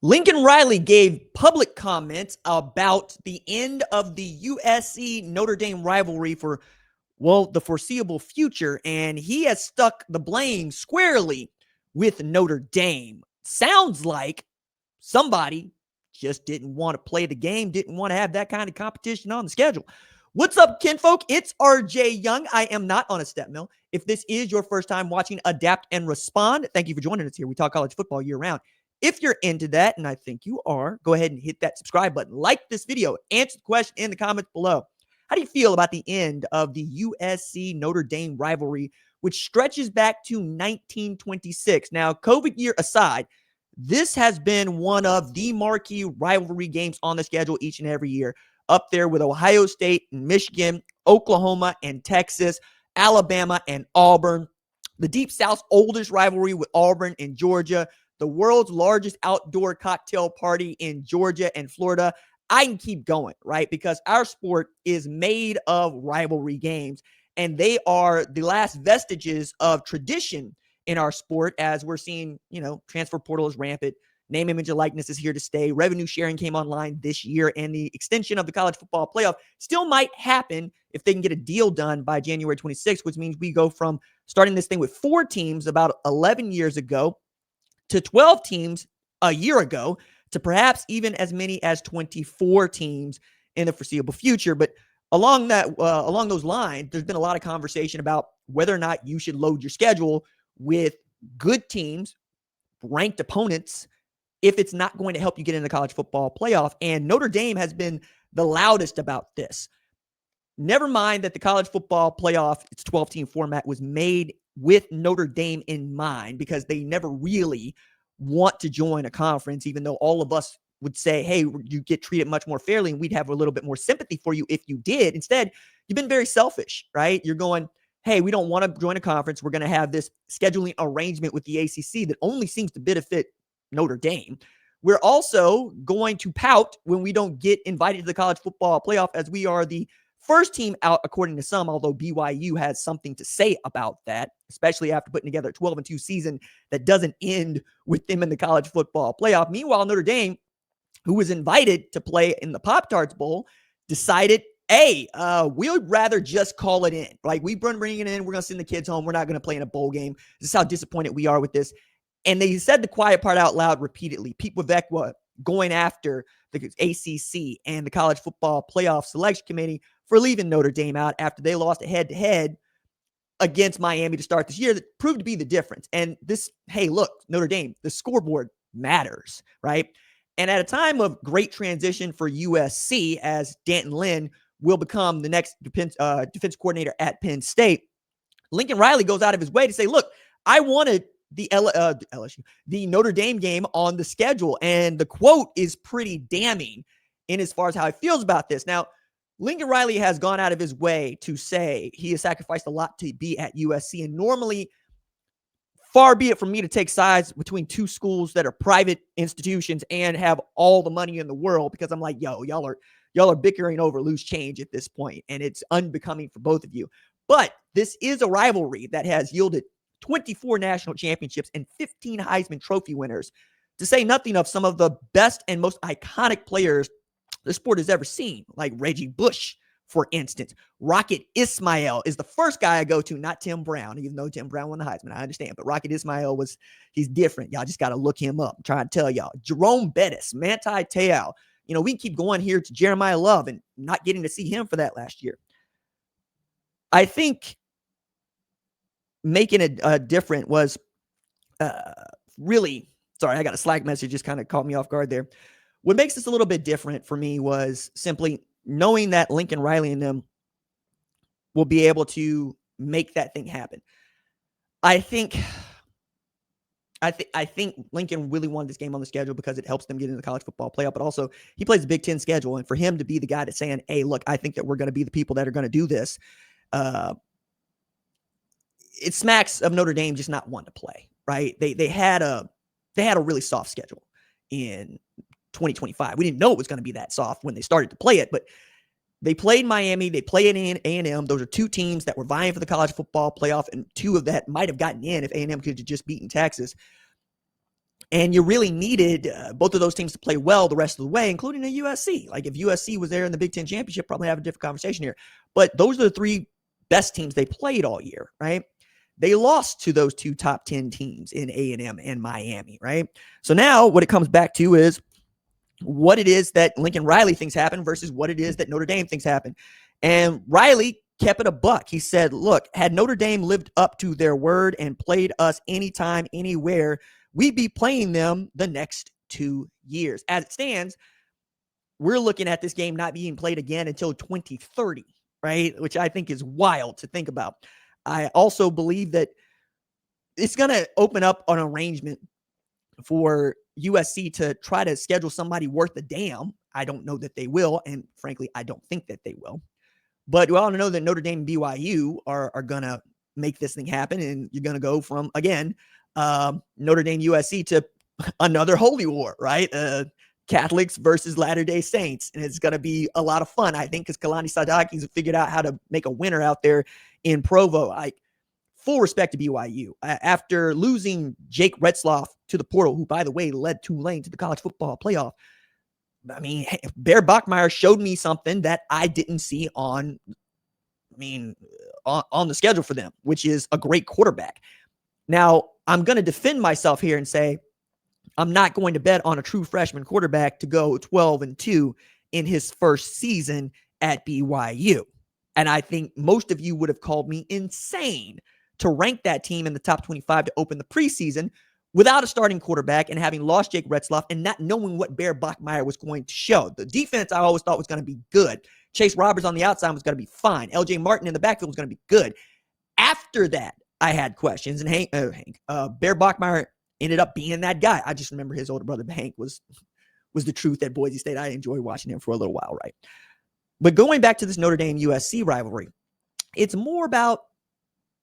Lincoln Riley gave public comments about the end of the USC-Notre Dame rivalry for, well, the foreseeable future, and he has stuck the blame squarely with Notre Dame. Sounds like somebody just didn't want to play the game, didn't want to have that kind of competition on the schedule. What's up, kinfolk? It's RJ Young. I am not on a step mill. If this is your first time watching Adapt and Respond, thank you for joining us here. We talk college football year round. If you're into that, and I think you are, go ahead and hit that subscribe button. Like this video. Answer the question in the comments below. How do you feel about the end of the USC-Notre Dame rivalry, which stretches back to 1926? Now, COVID year aside, this has been one of the marquee rivalry games on the schedule each and every year, up there with Ohio State and Michigan, Oklahoma and Texas, Alabama and Auburn, the Deep South's oldest rivalry with Auburn and Georgia, the world's largest outdoor cocktail party in Georgia and Florida. I can keep going, right? Because our sport is made of rivalry games, and they are the last vestiges of tradition in our sport, as we're seeing, transfer portal is rampant. Name, image, and likeness is here to stay. Revenue sharing came online this year, and the extension of the college football playoff still might happen if they can get a deal done by January 26th, which means we go from starting this thing with 4 teams about 11 years ago to 12 teams a year ago to perhaps even as many as 24 teams in the foreseeable future. But along those lines, there's been a lot of conversation about whether or not you should load your schedule with good teams, ranked opponents, if it's not going to help you get in the college football playoff. And Notre Dame has been the loudest about this. Never mind that the college football playoff, its 12-team format, was made with Notre Dame in mind, because they never really want to join a conference, even though all of us would say, hey, you get treated much more fairly and we'd have a little bit more sympathy for you if you did. Instead, you've been very selfish, right? You're going, hey, we don't want to join a conference. We're going to have this scheduling arrangement with the ACC that only seems to benefit Notre Dame. We're also going to pout when we don't get invited to the college football playoff, as we are the first team out, according to some, although BYU has something to say about that, especially after putting together a 12-2 season that doesn't end with them in the college football playoff. Meanwhile, Notre Dame, who was invited to play in the Pop-Tarts Bowl, decided, hey, we would rather just call it in. Like, we've been bringing it in. We're going to send the kids home. We're not going to play in a bowl game. This is how disappointed we are with this. And they said the quiet part out loud repeatedly. Pete Wavekwa going after the ACC and the College Football Playoff Selection Committee for leaving Notre Dame out after they lost a head-to-head against Miami to start this year that proved to be the difference. And this, hey, look, Notre Dame, the scoreboard matters, right? And at a time of great transition for USC, as D'Anton Lynn will become the next defense coordinator at Penn State, Lincoln Riley goes out of his way to say, look, I wanted the Notre Dame game on the schedule. And the quote is pretty damning in as far as how he feels about this. Now, Lincoln Riley has gone out of his way to say he has sacrificed a lot to be at USC. And normally, far be it from me to take sides between two schools that are private institutions and have all the money in the world, because I'm like, yo, y'all are bickering over loose change at this point, and it's unbecoming for both of you. But this is a rivalry that has yielded 24 national championships and 15 Heisman Trophy winners, to say nothing of some of the best and most iconic players the sport has ever seen, like Reggie Bush, for instance. Rocket Ismail is the first guy I go to, not Tim Brown, even though Tim Brown won the Heisman. I understand. But Rocket Ismail he's different. Y'all just got to look him up. I'm trying to tell y'all. Jerome Bettis, Manti Te'o. We can keep going here to Jeremiah Love and not getting to see him for that last year. I think making it different was really, sorry, I got a Slack message, just kind of caught me off guard there. What makes this a little bit different for me was simply knowing that Lincoln Riley and them will be able to make that thing happen. I think Lincoln really wanted this game on the schedule because it helps them get into the college football playoff, but also he plays the Big Ten schedule. And for him to be the guy that's saying, hey, look, I think that we're going to be the people that are going to do this, it smacks of Notre Dame just not wanting to play, right? They had a really soft schedule in 2025. We didn't know it was going to be that soft when they started to play it, but they played Miami. They played A&M. Those are two teams that were vying for the college football playoff, and two of that might have gotten in if A&M could have just beaten Texas. And you really needed both of those teams to play well the rest of the way, including the USC. Like if USC was there in the Big Ten championship, probably have a different conversation here. But those are the three best teams they played all year, right? They lost to those two top 10 teams in A&M and Miami, right? So now what it comes back to is what it is that Lincoln Riley thinks happened versus what it is that Notre Dame thinks happened. And Riley kept it a buck. He said, look, had Notre Dame lived up to their word and played us anytime, anywhere, we'd be playing them the next 2 years. As it stands, we're looking at this game not being played again until 2030, right? Which I think is wild to think about. I also believe that it's going to open up an arrangement for USC to try to schedule somebody worth a damn. I don't know that they will, and frankly, I don't think that they will. But we all know that Notre Dame and BYU are going to make this thing happen, and you're going to go from, again, Notre Dame USC to another holy war, right? Catholics versus Latter-day Saints. And it's going to be a lot of fun, I think, because Kalani Sadaki's figured out how to make a winner out there in Provo. Full respect to BYU. After losing Jake Retzloff to the portal, who, by the way, led Tulane to the college football playoff, I mean, Bear Bachmeier showed me something that I didn't see on the schedule for them, which is a great quarterback. Now, I'm going to defend myself here and say I'm not going to bet on a true freshman quarterback to go 12-2 in his first season at BYU. And I think most of you would have called me insane to rank that team in the top 25 to open the preseason without a starting quarterback and having lost Jake Retzloff and not knowing what Bear Bachmeier was going to show. The defense I always thought was going to be good. Chase Roberts on the outside was going to be fine. LJ Martin in the backfield was going to be good. After that, I had questions, and Bear Bachmeier ended up being that guy. I just remember his older brother Hank was the truth at Boise State. I enjoyed watching him for a little while, right? But going back to this Notre Dame USC rivalry, it's more about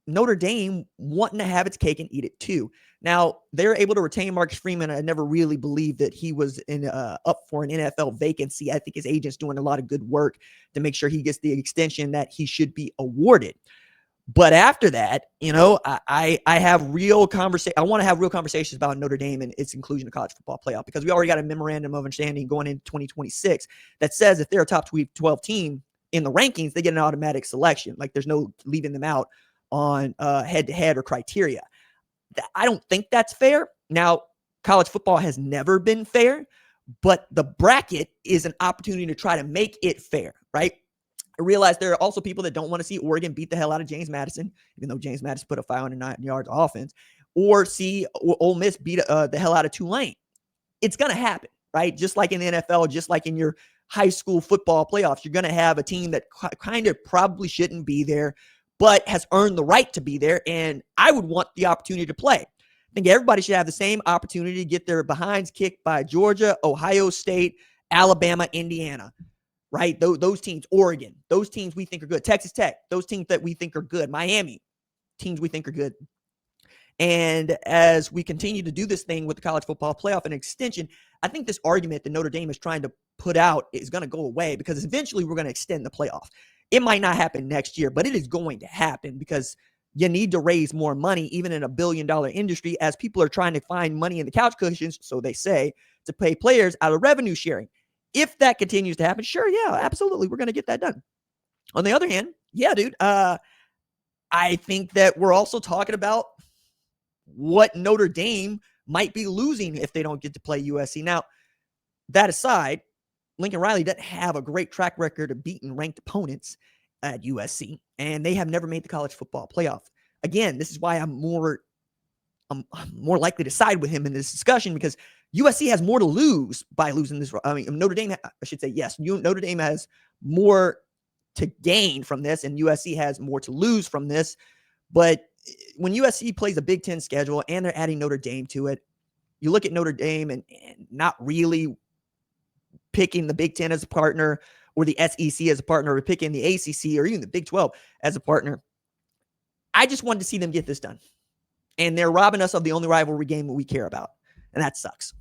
Notre Dame wanting to have its cake and eat it too. Now, they're able to retain Marcus Freeman. I never really believed that he was up for an NFL vacancy. I think his agent's doing a lot of good work to make sure he gets the extension that he should be awarded. But after that, I have real conversation. I want to have real conversations about Notre Dame and its inclusion in the college football playoff, because we already got a memorandum of understanding going into 2026 that says if they're a top 12 team in the rankings, they get an automatic selection. Like there's no leaving them out on head-to-head or criteria. I don't think that's fair. Now, college football has never been fair, but the bracket is an opportunity to try to make it fair, right? I realize there are also people that don't want to see Oregon beat the hell out of James Madison, even though James Madison put up 509 yards of offense, or see Ole Miss beat the hell out of Tulane. It's going to happen, right? Just like in the NFL, just like in your high school football playoffs, you're going to have a team that kind of probably shouldn't be there, but has earned the right to be there, and I would want the opportunity to play. I think everybody should have the same opportunity to get their behinds kicked by Georgia, Ohio State, Alabama, Indiana, right? Those teams, Oregon, those teams we think are good. Texas Tech, those teams that we think are good. Miami, teams we think are good. And as we continue to do this thing with the college football playoff and extension, I think this argument that Notre Dame is trying to put out is going to go away, because eventually we're going to extend the playoff. It might not happen next year, but it is going to happen because you need to raise more money, even in a billion-dollar industry, as people are trying to find money in the couch cushions, so they say, to pay players out of revenue sharing. If that continues to happen, sure, yeah, absolutely, we're going to get that done. On the other hand, yeah, dude, I think that we're also talking about what Notre Dame might be losing if they don't get to play USC. Now, that aside, Lincoln Riley doesn't have a great track record of beating ranked opponents at USC, and they have never made the college football playoff. Again, this is why I'm more likely to side with him in this discussion, because USC has more to lose by losing this. I mean, Notre Dame, I should say, yes, Notre Dame has more to gain from this, and USC has more to lose from this. But when USC plays a Big Ten schedule and they're adding Notre Dame to it, you look at Notre Dame and not really picking the Big Ten as a partner, or the SEC as a partner, or picking the ACC or even the Big 12 as a partner. I just wanted to see them get this done. And they're robbing us of the only rivalry game that we care about. And that sucks.